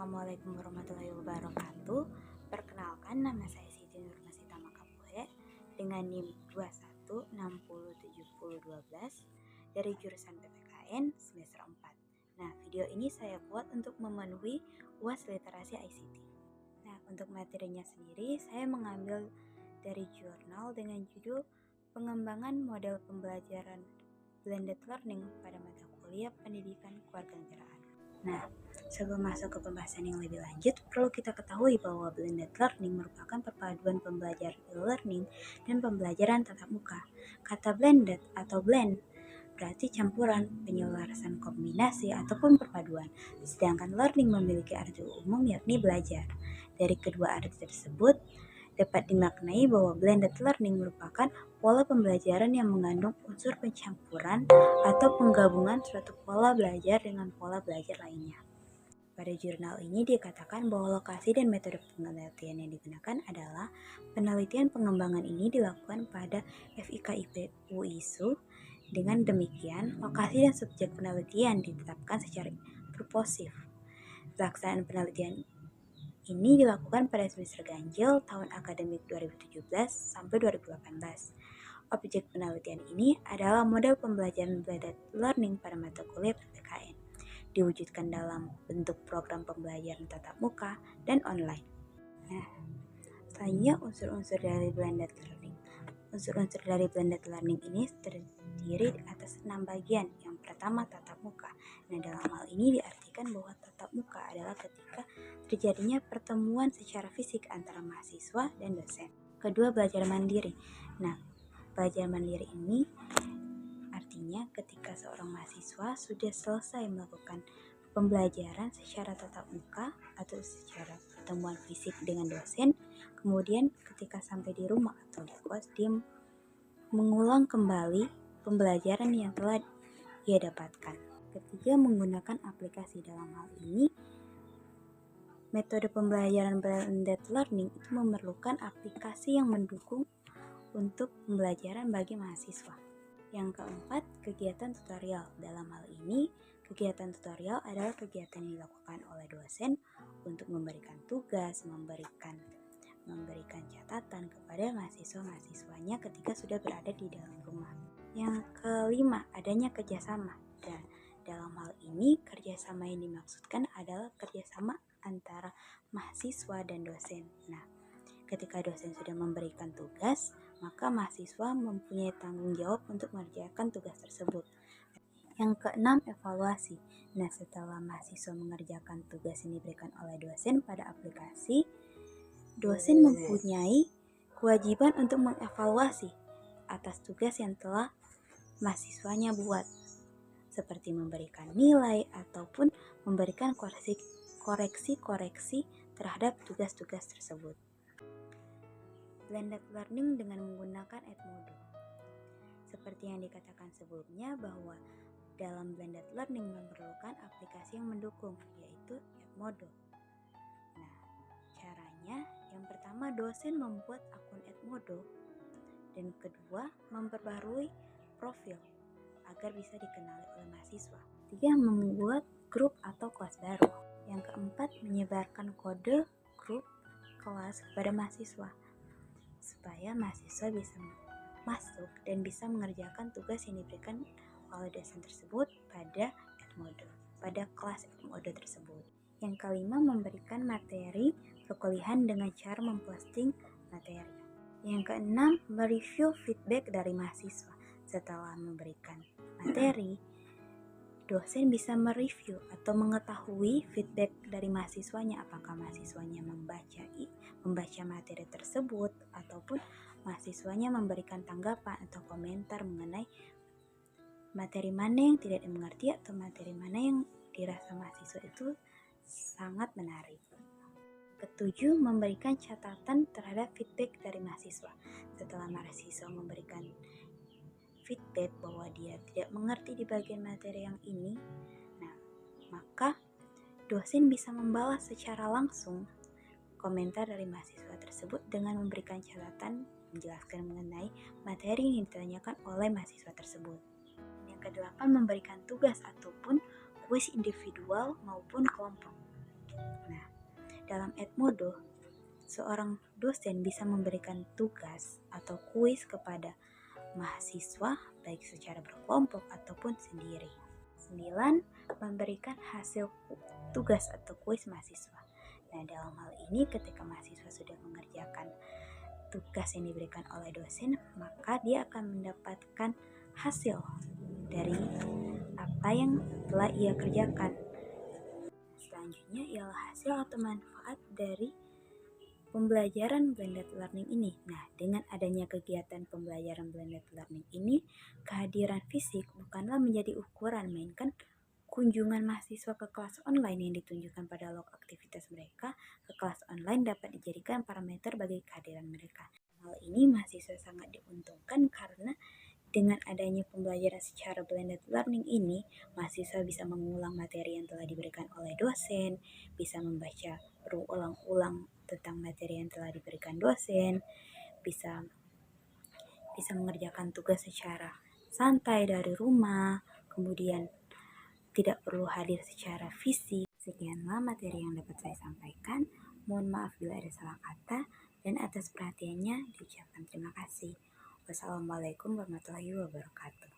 Assalamualaikum warahmatullahi wabarakatuh. Perkenalkan, nama saya Siti Nurmasita Makapuhe dengan NIM 21607012 dari jurusan PPKN semester 4. Nah, video ini saya buat untuk memenuhi UAS Literasi ICT. Nah, untuk materinya sendiri saya mengambil dari jurnal dengan judul Pengembangan Model Pembelajaran Blended Learning pada mata kuliah Pendidikan Kewarganegaraan. Nah, sebelum masuk ke pembahasan yang lebih lanjut, perlu kita ketahui bahwa blended learning merupakan perpaduan pembelajaran e-learning dan pembelajaran tatap muka. Kata blended atau blend berarti campuran, penyelarasan kombinasi, ataupun perpaduan. Sedangkan learning memiliki arti umum yakni belajar. Dari kedua arti tersebut, dapat dimaknai bahwa blended learning merupakan pola pembelajaran yang mengandung unsur pencampuran atau penggabungan suatu pola belajar dengan pola belajar lainnya. Pada jurnal ini dikatakan bahwa lokasi dan metode penelitian yang digunakan adalah penelitian pengembangan ini dilakukan pada FIKIP UISU. Dengan demikian, lokasi dan subjek penelitian ditetapkan secara purposif. Pelaksanaan penelitian ini dilakukan pada semester ganjil tahun akademik 2017 sampai 2018. Objek penelitian ini adalah model pembelajaran blended learning pada mata kuliah PPKN, diwujudkan dalam bentuk program pembelajaran tatap muka dan online. Nah, selanjutnya unsur-unsur dari blended learning. Unsur-unsur dari blended learning ini terdiri atas 6 bagian. Yang pertama, tatap muka. Nah, dalam hal ini diartikan bahwa tatap muka adalah ketika terjadinya pertemuan secara fisik antara mahasiswa dan dosen. Kedua, belajar mandiri. Nah, belajar mandiri ini artinya ketika seorang mahasiswa sudah selesai melakukan pembelajaran secara tatap muka atau secara pertemuan fisik dengan dosen, kemudian ketika sampai di rumah atau di kos, dia mengulang kembali pembelajaran yang telah dia dapatkan. Ketiga, menggunakan aplikasi. Dalam hal ini, metode pembelajaran blended learning itu memerlukan aplikasi yang mendukung untuk pembelajaran bagi mahasiswa. Yang keempat, kegiatan tutorial. Dalam hal ini, kegiatan tutorial adalah kegiatan yang dilakukan oleh dosen untuk memberikan tugas, memberikan catatan kepada mahasiswa-mahasiswanya ketika sudah berada di dalam rumah. Yang kelima, adanya kerjasama. Dan dalam hal ini, kerjasama yang dimaksudkan adalah kerjasama antara mahasiswa dan dosen. Nah, ketika dosen sudah memberikan tugas, maka mahasiswa mempunyai tanggung jawab untuk mengerjakan tugas tersebut. Yang keenam, evaluasi. Nah, setelah mahasiswa mengerjakan tugas yang diberikan oleh dosen pada aplikasi, dosen mempunyai kewajiban untuk mengevaluasi atas tugas yang telah mahasiswanya buat, seperti memberikan nilai ataupun memberikan koreksi-koreksi terhadap tugas-tugas tersebut. Blended learning dengan menggunakan Edmodo. Seperti yang dikatakan sebelumnya bahwa dalam blended learning memerlukan aplikasi yang mendukung, yaitu Edmodo. Nah, caranya yang pertama, dosen membuat akun Edmodo, dan kedua, memperbarui profil agar bisa dikenali oleh mahasiswa. Tiga, membuat grup atau kelas baru. Yang keempat, menyebarkan kode grup kelas kepada mahasiswa supaya mahasiswa bisa masuk dan bisa mengerjakan tugas yang diberikan oleh dosen tersebut pada kelas Edmodo tersebut. Yang kelima, memberikan materi perkuliahan dengan cara memposting materi. Yang keenam, mereview feedback dari mahasiswa. Setelah memberikan materi, dosen bisa mereview atau mengetahui feedback dari mahasiswanya, apakah mahasiswanya membaca materi tersebut ataupun mahasiswanya memberikan tanggapan atau komentar mengenai materi mana yang tidak dimengerti atau materi mana yang dirasa mahasiswa itu sangat menarik. Ketujuh, memberikan catatan terhadap feedback dari mahasiswa. Setelah mahasiswa memberikan feedback bahwa dia tidak mengerti di bagian materi yang ini, nah, maka dosen bisa membalas secara langsung komentar dari mahasiswa tersebut dengan memberikan catatan menjelaskan mengenai materi yang ditanyakan oleh mahasiswa tersebut. Yang kedelapan, memberikan tugas ataupun kuis individual maupun kelompok. Nah, dalam Edmodo, seorang dosen bisa memberikan tugas atau kuis kepada mahasiswa baik secara berkelompok ataupun sendiri. 9. Memberikan hasil tugas atau kuis mahasiswa. Nah, dalam hal ini ketika mahasiswa sudah mengerjakan tugas yang diberikan oleh dosen, maka dia akan mendapatkan hasil dari apa yang telah ia kerjakan. Selanjutnya ialah hasil atau manfaat dari pembelajaran blended learning ini. Nah, dengan adanya kegiatan pembelajaran blended learning ini, kehadiran fisik bukanlah menjadi ukuran, melainkan kunjungan mahasiswa ke kelas online yang ditunjukkan pada log aktivitas mereka ke kelas online dapat dijadikan parameter bagi kehadiran mereka. Hal ini mahasiswa sangat diuntungkan karena dengan adanya pembelajaran secara blended learning ini, mahasiswa bisa mengulang materi yang telah diberikan oleh dosen, bisa membaca berulang-ulang tentang materi yang telah diberikan dosen, bisa mengerjakan tugas secara santai dari rumah, kemudian tidak perlu hadir secara fisik. Sekianlah materi yang dapat saya sampaikan. Mohon maaf bila ada salah kata, dan atas perhatiannya diucapkan terima kasih. Wassalamualaikum warahmatullahi wabarakatuh.